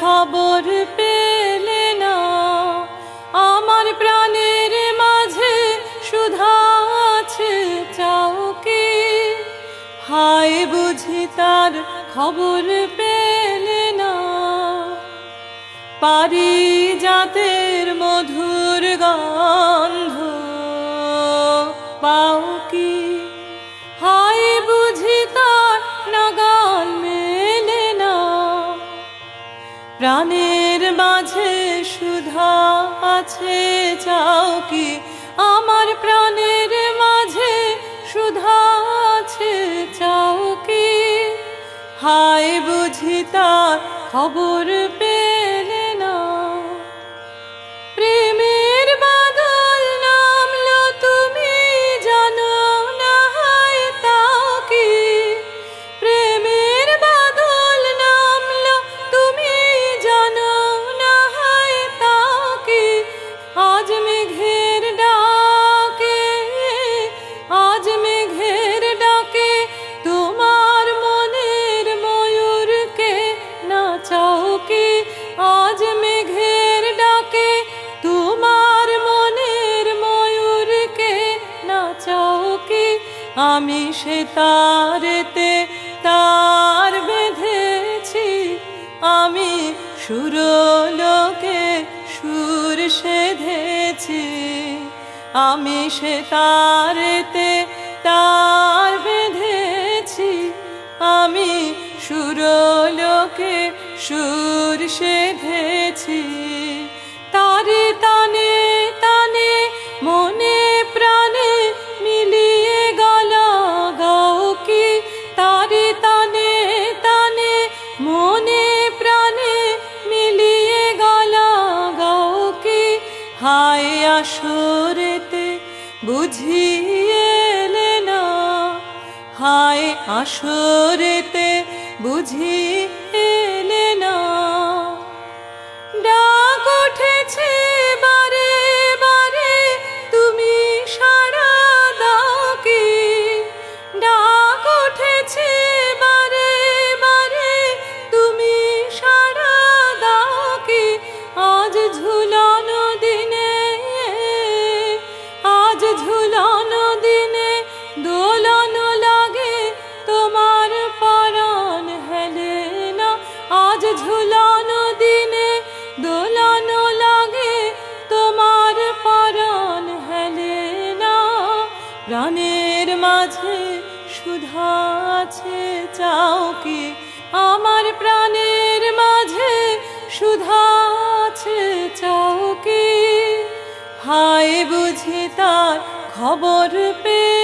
খবর পেলে না, আমার প্রাণের মাঝে সুধা আছে চাও কি? হায় বুঝি তার খবর পেলে না, পারিজাতের মধুর গন্ধ পাও কি? হায় বুঝি তার নাগাল মেলে না, প্রাণের মাঝে সুধা আছে চাও কি? আমার প্রাণের মাঝে সুধা আছে চাও কি? হায় বুঝি তার খবর পেলে না। প্রেমের বাদল নামলো তুমি জানো না, হায় তাও কি? প্রেমের বাদল নামলো তুমি জানো না, হায় তাও কি? আজ মেঘের ডাকে, আজ মেঘের ডাকে তোমার মনের ময়ূরকে নাচাও কি? আজ মেঘের ডাকে তোমার মনের ময়ূরকে নাচাও কি? আমি সে তারেতে তার বেঁধেছি, আমি সুরলোকে সুর সেধেছি। আমি সে তারেতে তার বেঁধেছি, আমি সুরলোকে সুর সেধেছি। তারে তানে তানে মনে প্রাণে মিলিয়ে গলা গাও কি? তারে তানে তানে মনে প্রাণে মিলিয়ে গলা গাও কি? হায় আসরেতে বুঝি এলে না, হায় আসরেতে বুঝি এলে না। ডাক উঠেছে বারে বারে তুমি সাড়া দাও কি? ডাক উঠেছে বারে বারে তুমি সাড়া দাও কি? আজ ঝুলানো দিনে, আজ ঝুলানো দিনে দোলানো লাগে তোমার পরাণ হেলে না। আজ ঝুলানো দিনে দোলানো লাগে তোমার পরাণ হেলে না। প্রাণের মাঝে সুধা আছে চাও কি? আমার প্রাণের মাঝে সুধা আছে চাও কি? হায় বুঝি তার খবর পেয়ে